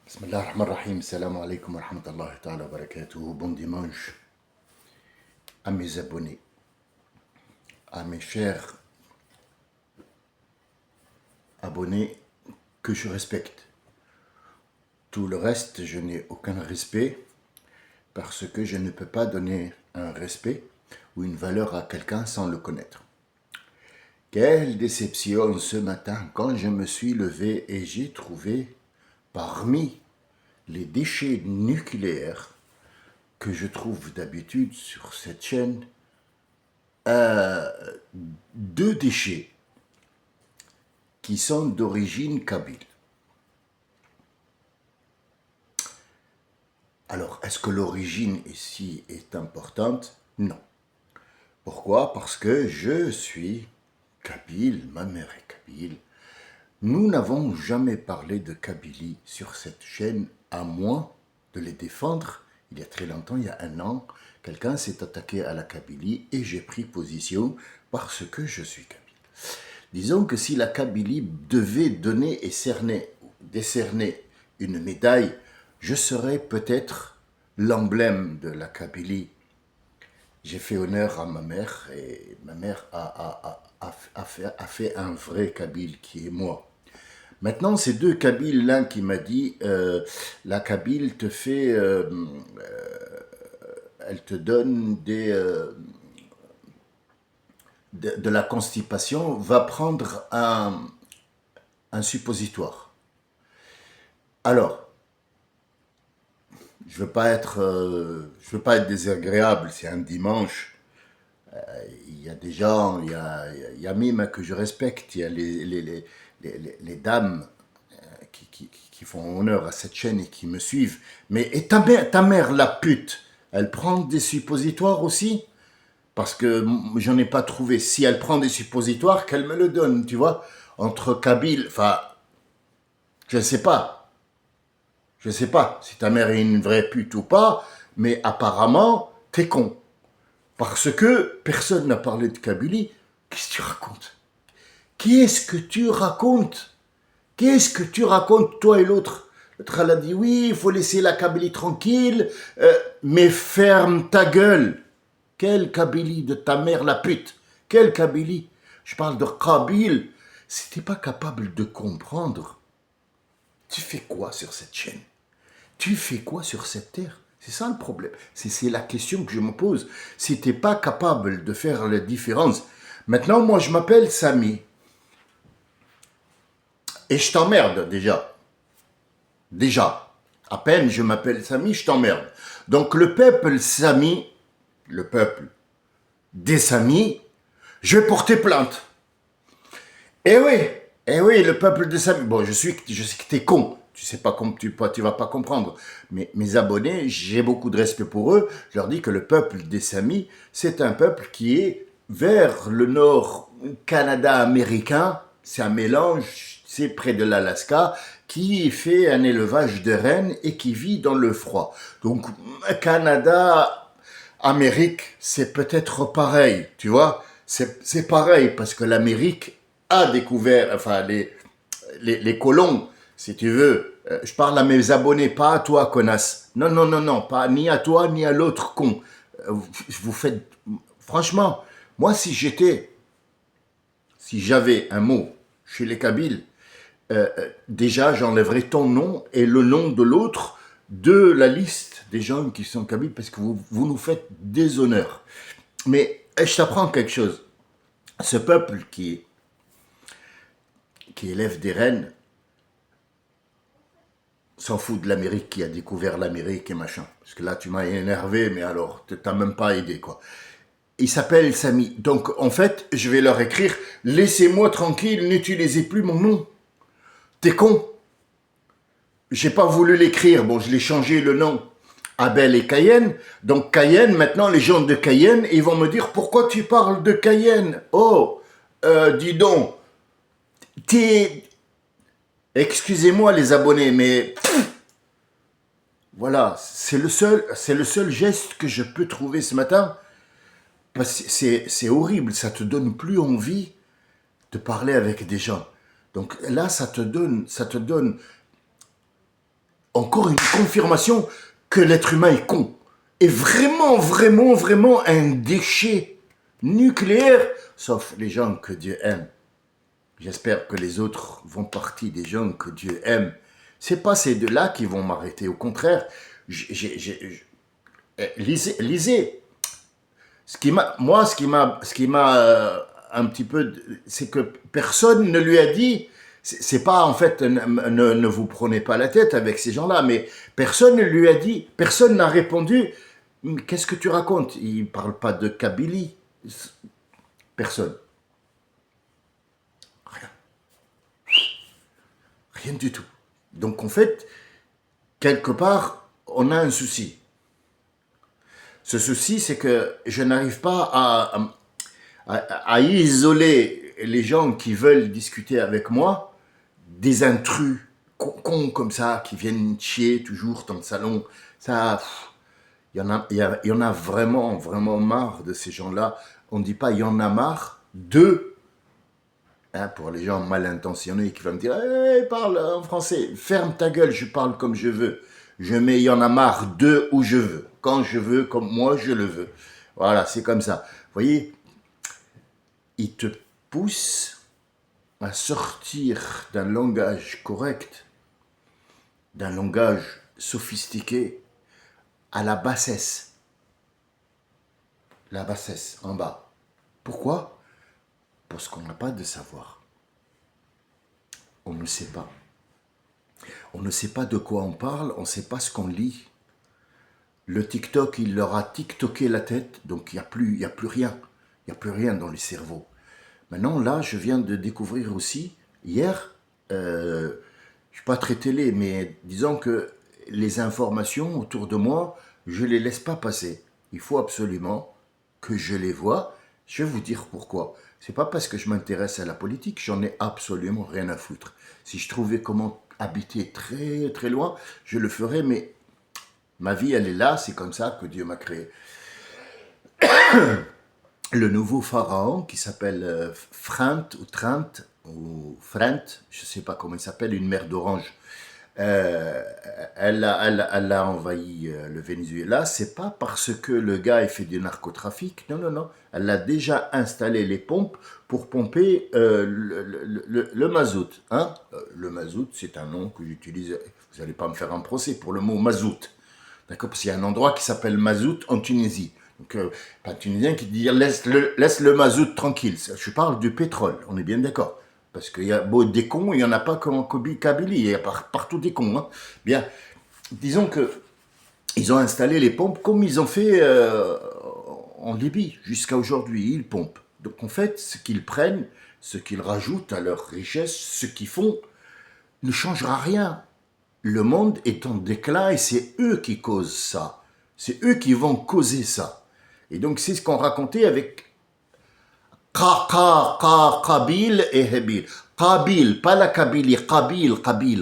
Bismillah ar-Rahman ar-Rahim, salam alaikum wa rahmatullahi ta'ala wa barakatuh. Bon dimanche à mes abonnés, à mes chers abonnés que je respecte. Tout le reste, je n'ai aucun respect parce que je ne peux pas donner un respect ou une valeur à quelqu'un sans le connaître. Quelle déception ce matin quand je me suis levé et j'ai trouvé parmi les déchets nucléaires que je trouve d'habitude sur cette chaîne, deux déchets qui sont d'origine kabyle. Alors, est-ce que l'origine ici est importante? Non. Pourquoi? Parce que je suis kabyle, ma mère est kabyle. Nous n'avons jamais parlé de Kabylie sur cette chaîne, à moins de les défendre. Il y a très longtemps, il y a un an, quelqu'un s'est attaqué à la Kabylie et j'ai pris position parce que je suis kabyle. Disons que si la Kabylie devait donner et décerner une médaille, je serais peut-être l'emblème de la Kabylie. J'ai fait honneur à ma mère et ma mère a fait un vrai Kabyle qui est moi. Maintenant, ces deux Kabyles, l'un qui m'a dit la Kabyle te fait, elle te donne de la constipation, va prendre un suppositoire. Alors, je veux pas être désagréable, c'est un dimanche. Il y a des gens, il y a Mime que je respecte, il y a les dames qui font honneur à cette chaîne et qui me suivent. Mais et ta mère, la pute, elle prend des suppositoires aussi? Parce que j'en ai pas trouvé. Si elle prend des suppositoires, qu'elle me le donne, tu vois. Entre Kabyle, enfin, je ne sais pas. Je ne sais pas si ta mère est une vraie pute ou pas, mais apparemment, t'es con. Parce que personne n'a parlé de Kabylie. Qu'est-ce que tu racontes? Qu'est-ce que tu racontes? Qu'est-ce que tu racontes, toi et l'autre? L'autre, elle a dit, oui, il faut laisser la Kabylie tranquille, mais ferme ta gueule. Quelle Kabylie de ta mère, la pute? Quelle Kabylie? Je parle de Kabyle. Si t'es pas capable de comprendre, tu fais quoi sur cette chaîne? Tu fais quoi sur cette terre? C'est ça le problème. C'est la question que je me pose. Si t'es pas capable de faire la différence. Maintenant, moi, je m'appelle Samy. Et je t'emmerde déjà. Déjà. À peine je m'appelle Samy, je t'emmerde. Donc le peuple Samy, le peuple des Samis, je vais porter plainte. Eh oui, le peuple des Samis. Bon, je sais que t'es con. Tu sais pas comme tu vas pas comprendre. Mais mes abonnés, j'ai beaucoup de respect pour eux. Je leur dis que le peuple des Samis, c'est un peuple qui est vers le nord Canada américain. C'est un mélange, c'est près de l'Alaska, qui fait un élevage de rennes et qui vit dans le froid. Donc, Canada, Amérique, c'est peut-être pareil, tu vois. C'est pareil parce que l'Amérique a découvert, enfin, les colons, si tu veux. Je parle à mes abonnés, pas à toi, connasse. Non, non, non, non, pas ni à toi, ni à l'autre con. Vous faites... Franchement, moi, si j'avais un mot chez les Kabyles, déjà, j'enlèverais ton nom et le nom de l'autre de la liste des gens qui sont Kabyles parce que vous nous faites des honneurs. Mais je t'apprends quelque chose. Ce peuple qui élève des rennes s'en fout de l'Amérique, qui a découvert l'Amérique et machin. Parce que là, tu m'as énervé, mais alors, t'as même pas aidé, quoi. Il s'appelle Samy. Donc, en fait, je vais leur écrire « Laissez-moi tranquille, n'utilisez plus mon nom. » T'es con? J'ai pas voulu l'écrire. Bon, je l'ai changé le nom. Abel et Cayenne. Donc, Cayenne, maintenant, les gens de Cayenne, ils vont me dire « Pourquoi tu parles de Cayenne? Oh, dis donc, t'es... » Excusez-moi les abonnés, mais voilà, c'est le seul geste que je peux trouver ce matin. Parce que c'est horrible, ça te donne plus envie de parler avec des gens. Donc là, ça te donne encore une confirmation que l'être humain est con. Et vraiment, vraiment, vraiment un déchet nucléaire, sauf les gens que Dieu aime. J'espère que les autres vont partie des gens que Dieu aime. C'est pas ces deux-là qui vont m'arrêter. Au contraire, lisez. Ce qui m'a un petit peu, c'est que personne ne lui a dit. C'est pas en fait, ne vous prenez pas la tête avec ces gens-là, mais personne ne lui a dit, personne n'a répondu. Qu'est-ce que tu racontes? Il parle pas de Kabylie. Personne. Rien. Rien du tout. Donc en fait, quelque part, on a un souci. Ce souci, c'est que je n'arrive pas à isoler les gens qui veulent discuter avec moi des intrus cons comme ça, qui viennent chier toujours dans le salon. Ça, il y en a vraiment, vraiment marre de ces gens-là. On ne dit pas il y en a marre d'eux. Hein, pour les gens mal intentionnés qui vont me dire hey, parle en français, ferme ta gueule, je parle comme je veux. Je mets il y en a marre d'eux où je veux, quand je veux, comme moi je le veux. Voilà, c'est comme ça. Vous voyez, ils te poussent à sortir d'un langage correct, d'un langage sophistiqué, à la bassesse. La bassesse, en bas. Pourquoi? Parce qu'on n'a pas de savoir. On ne sait pas. On ne sait pas de quoi on parle, on ne sait pas ce qu'on lit. Le TikTok, il leur a TikToké la tête, donc il n'y a plus rien. Il n'y a plus rien dans les cerveaux. Maintenant, là, je viens de découvrir aussi, hier, je ne suis pas très télé, mais disons que les informations autour de moi, je ne les laisse pas passer. Il faut absolument que je les vois. Je vais vous dire pourquoi. C'est pas parce que je m'intéresse à la politique, j'en ai absolument rien à foutre. Si je trouvais comment habiter très très loin, je le ferais, mais ma vie, elle est là, c'est comme ça que Dieu m'a créé. Le nouveau pharaon qui s'appelle Frant ou Trant ou Frant, je ne sais pas comment il s'appelle, une mer d'orange. Elle a envahi le Venezuela, c'est pas parce que le gars ait fait du narcotrafic, non, non, non. Elle a déjà installé les pompes pour pomper le mazout. Hein. Le mazout, c'est un nom que j'utilise, vous n'allez pas me faire un procès pour le mot mazout. D'accord? Parce qu'il y a un endroit qui s'appelle Mazout en Tunisie. Donc, pas un Tunisien qui dit laisse le mazout tranquille. Je parle du pétrole, on est bien d'accord. Parce qu'il y a beau des cons, il n'y en a pas comme en Kabylie, il y a partout des cons. Hein. Bien, disons que ils ont installé les pompes comme ils ont fait en Libye jusqu'à aujourd'hui. Ils pompent. Donc en fait, ce qu'ils prennent, ce qu'ils rajoutent à leur richesse, ce qu'ils font, ne changera rien. Le monde est en déclin et c'est eux qui causent ça. C'est eux qui vont causer ça. Et donc c'est ce qu'on racontait avec Qabil et Habil. Qabil, pas la Kabylie, Qabil.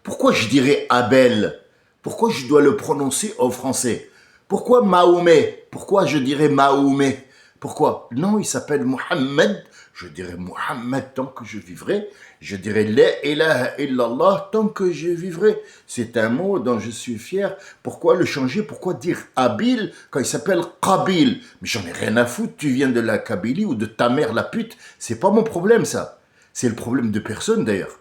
Pourquoi je dirais Abel? Pourquoi je dois le prononcer en français? Pourquoi Mahomet? Pourquoi je dirais Mahomet? Pourquoi? Non, il s'appelle Mohammed. Je dirais Mohammed tant que je vivrai. Je dirais La ilaha illallah tant que je vivrai. C'est un mot dont je suis fier. Pourquoi le changer? Pourquoi dire Abil quand il s'appelle Qabil? Mais j'en ai rien à foutre. Tu viens de la Kabylie ou de ta mère la pute. C'est pas mon problème ça. C'est le problème de personne d'ailleurs.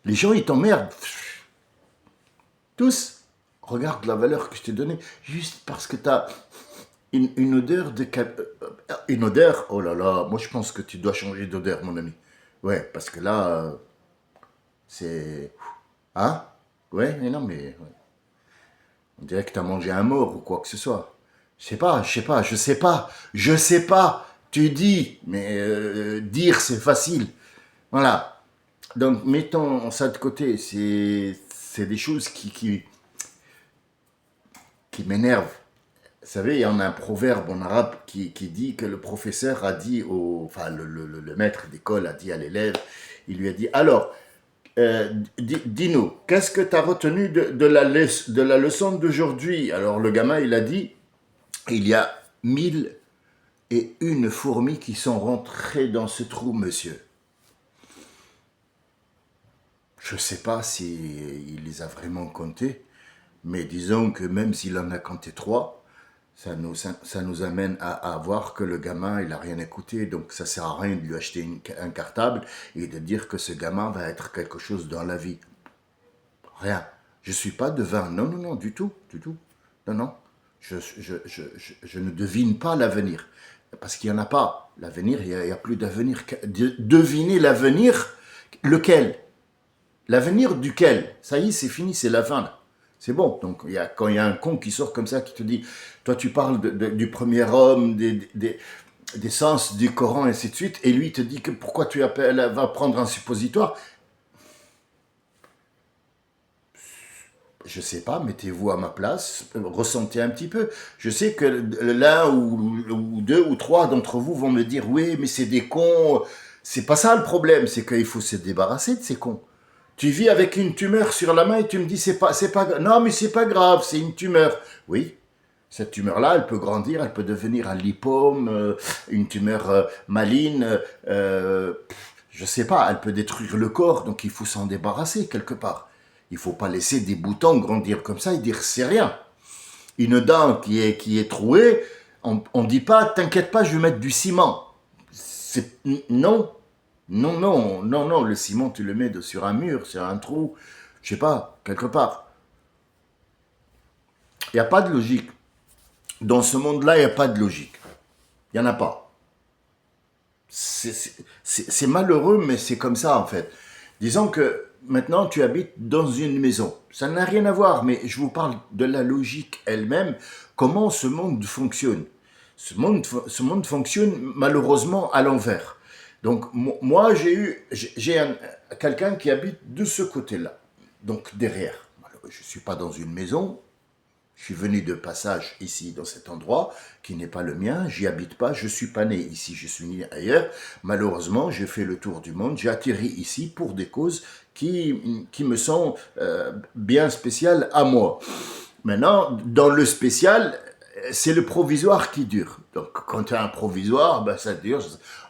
Les gens ils t'emmerdent. Tous. Regarde la valeur que je t'ai donnée juste parce que tu as une odeur de... Une odeur, oh là là, moi je pense que tu dois changer d'odeur, mon ami. Ouais, parce que là, c'est... Hein? Ouais, mais non, mais... Ouais. On dirait que tu as mangé un mort ou quoi que ce soit. Je sais pas. Tu dis, mais dire c'est facile. Voilà. Donc mettons ça de côté. C'est des choses qui m'énervent. Vous savez, il y en a un proverbe en arabe qui dit que le professeur a dit enfin le maître d'école a dit à l'élève, il lui a dit, alors, dis-nous, qu'est-ce que tu as retenu de la leçon d'aujourd'hui? Alors le gamin, il a dit, il y a 1001 fourmis qui sont rentrées dans ce trou, monsieur. Je ne sais pas s'il les a vraiment comptés, mais disons que même s'il en a compté trois, ça nous amène à voir que le gamin, il n'a rien écouté, donc ça ne sert à rien de lui acheter un cartable et de dire que ce gamin va être quelque chose dans la vie. Rien. Je ne suis pas devin. Non, non, non, du tout, du tout. Non, non. Je ne devine pas l'avenir. Parce qu'il n'y en a pas. L'avenir, il n'y a plus d'avenir. Deviner l'avenir, lequel? L'avenir duquel? Ça y est, c'est fini, c'est la fin. Là. C'est bon. Donc, quand il y a un con qui sort comme ça, qui te dit, toi tu parles du premier homme, des sens du Coran, et ainsi de suite, et lui il te dit que pourquoi tu vas prendre un suppositoire. Je sais pas, mettez-vous à ma place, ressentez un petit peu. Je sais que l'un ou deux ou trois d'entre vous vont me dire, oui, mais c'est des cons. C'est pas ça le problème, c'est qu'il faut se débarrasser de ces cons. Tu vis avec une tumeur sur la main et tu me dis, non, mais c'est pas grave, c'est une tumeur. Oui, cette tumeur-là, elle peut grandir, elle peut devenir un lipome, une tumeur maligne, je sais pas, elle peut détruire le corps, donc il faut s'en débarrasser quelque part. Il ne faut pas laisser des boutons grandir comme ça et dire c'est rien. Une dent qui est trouée, on ne dit pas t'inquiète pas, je vais mettre du ciment. Non, non, non, non, non, le ciment tu le mets sur un mur, sur un trou, je sais pas, quelque part. Il n'y a pas de logique. Dans ce monde-là, il n'y a pas de logique. Il n'y en a pas. C'est malheureux, mais c'est comme ça en fait. Disons que maintenant tu habites dans une maison. Ça n'a rien à voir, mais je vous parle de la logique elle-même, comment ce monde fonctionne. Ce monde fonctionne malheureusement à l'envers. Donc moi j'ai quelqu'un qui habite de ce côté-là, donc derrière. Je ne suis pas dans une maison, je suis venu de passage ici, dans cet endroit, qui n'est pas le mien. J'y habite pas. Je suis pas né ici. Je suis né ailleurs. Malheureusement, j'ai fait le tour du monde. J'ai atterri ici pour des causes qui me sont bien spéciales à moi. Maintenant, dans le spécial, c'est le provisoire qui dure. Donc, quand tu as un provisoire, ben, ça dure.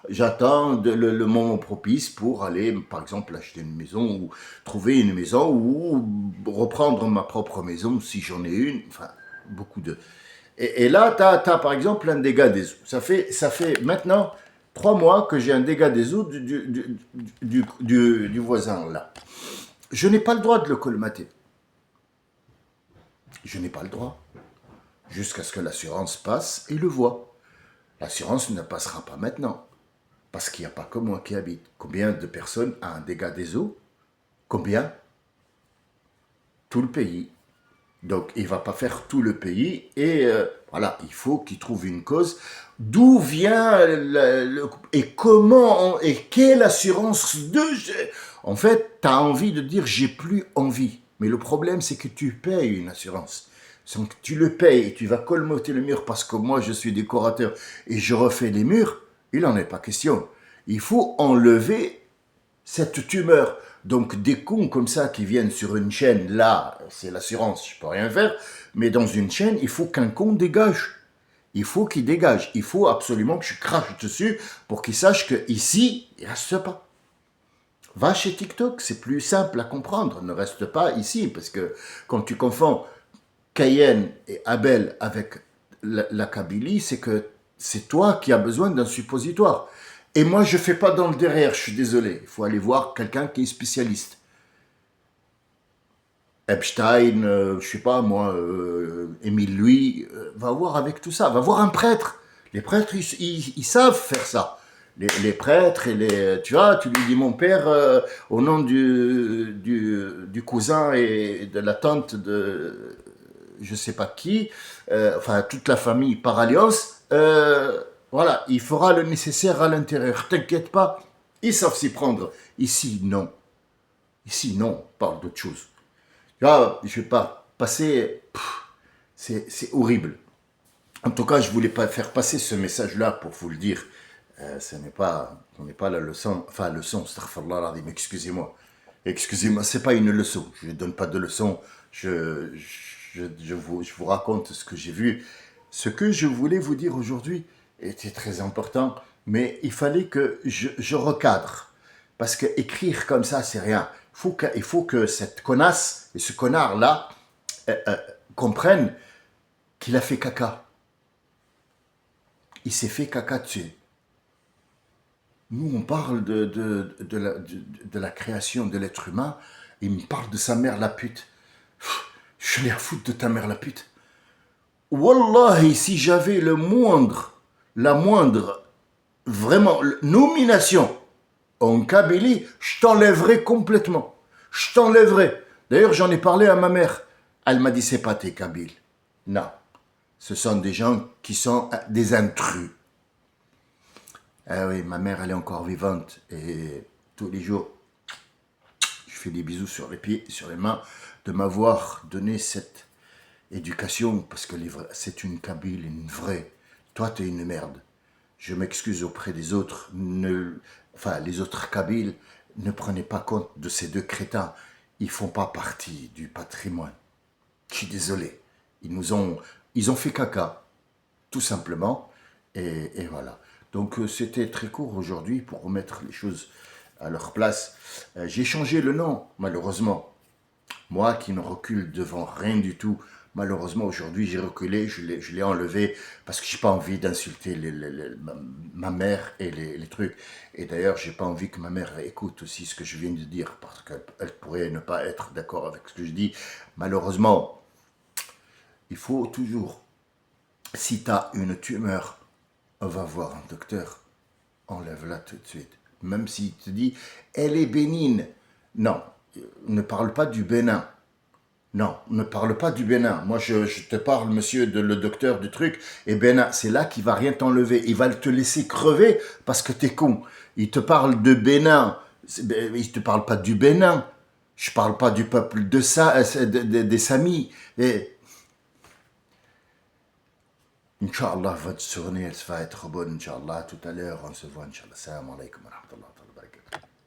J'attends le moment propice pour aller, par exemple, acheter une maison ou trouver une maison ou reprendre ma propre maison si j'en ai une. Enfin, beaucoup de... Et là, tu as, par exemple un dégât des eaux. Ça fait maintenant 3 mois que j'ai un dégât des eaux du voisin là. Je n'ai pas le droit de le colmater. Je n'ai pas le droit. Jusqu'à ce que l'assurance passe et le voit. L'assurance ne passera pas maintenant. Parce qu'il n'y a pas que moi qui habite. Combien de personnes a un dégât des eaux? Combien? Tout le pays. Donc il ne va pas faire tout le pays et voilà, il faut qu'il trouve une cause. D'où vient et comment et quelle assurance de... En fait, tu as envie de dire j'ai plus envie. Mais le problème c'est que tu payes une assurance. Donc tu le payes et tu vas colmater le mur parce que moi je suis décorateur et je refais les murs, il n'en est pas question. Il faut enlever cette tumeur. Donc des cons comme ça qui viennent sur une chaîne, là, c'est l'assurance, je peux rien faire, mais dans une chaîne, il faut qu'un con dégage. Il faut qu'il dégage. Il faut absolument que je crache dessus pour qu'il sache que ici, il reste pas. Va chez TikTok, c'est plus simple à comprendre. Ne reste pas ici, parce que quand tu confonds Cayenne et Abel avec la Kabylie, c'est que c'est toi qui as besoin d'un suppositoire. Et moi, je ne fais pas dans le derrière, je suis désolé. Il faut aller voir quelqu'un qui est spécialiste. Epstein, je ne sais pas moi, Émile Louis, va voir avec tout ça. Va voir un prêtre. Les prêtres, ils savent faire ça. Les prêtres, tu vois, tu lui dis mon père, au nom du cousin et de la tante de je ne sais pas qui, enfin toute la famille par alliance, voilà, il fera le nécessaire à l'intérieur. T'inquiète pas, ils savent s'y prendre. Ici, non. Ici, non, on parle d'autre chose. Là, je ne vais pas passer... C'est horrible. En tout cas, je ne voulais pas faire passer ce message-là pour vous le dire. Ce n'est pas la leçon, enfin leçon, astaghfirullah al-azim, excusez-moi. Excusez-moi, c'est pas une leçon. Je ne donne pas de leçon. Je vous raconte ce que j'ai vu. Ce que je voulais vous dire aujourd'hui était très important, mais il fallait que je recadre. Parce que écrire comme ça, c'est rien. Il faut que cette connasse et ce connard-là comprennent qu'il a fait caca. Il s'est fait caca dessus. Nous, on parle de la création de l'être humain. Il me parle de sa mère la pute. Je l'ai à foutre de ta mère la pute. Wallahi, si j'avais la moindre, vraiment, nomination en Kabylie, je t'enlèverais complètement. Je t'enlèverais. D'ailleurs, j'en ai parlé à ma mère. Elle m'a dit, c'est pas tes Kabyles. Non. Ce sont des gens qui sont des intrus. Ah oui, ma mère, elle est encore vivante. Et tous les jours, je fais des bisous sur les pieds, sur les mains, de m'avoir donné cette éducation, parce que c'est une Kabyle, une vraie. Toi, t'es une merde. Je m'excuse auprès des autres. Les autres Kabyles, ne prenez pas compte de ces deux crétins. Ils font pas partie du patrimoine. Je suis désolé. Ils ont fait caca, tout simplement. Et voilà. Donc c'était très court aujourd'hui pour remettre les choses à leur place. J'ai changé le nom, malheureusement. Moi qui ne recule devant rien du tout, malheureusement aujourd'hui j'ai reculé, je l'ai enlevé parce que j'ai pas envie d'insulter ma mère et les trucs. Et d'ailleurs j'ai pas envie que ma mère écoute aussi ce que je viens de dire parce qu'elle pourrait ne pas être d'accord avec ce que je dis. Malheureusement, il faut toujours, si tu as une tumeur, on va voir un docteur, enlève-la tout de suite. Même s'il te dit, elle est bénigne. Non, ne parle pas du Bénin. Non, ne parle pas du Bénin. Moi, je te parle, monsieur, le docteur du truc. Et Bénin, c'est là qu'il va rien t'enlever. Il va te laisser crever parce que t'es con. Il te parle de Bénin. Il te parle pas du Bénin. Je parle pas du peuple de ça, des Samis. Et Inch'Allah, votre journée, elle va être bonne. Inch'Allah, tout à l'heure, on se voit. Inch'Allah. Salam alaikum wa rahmatullah.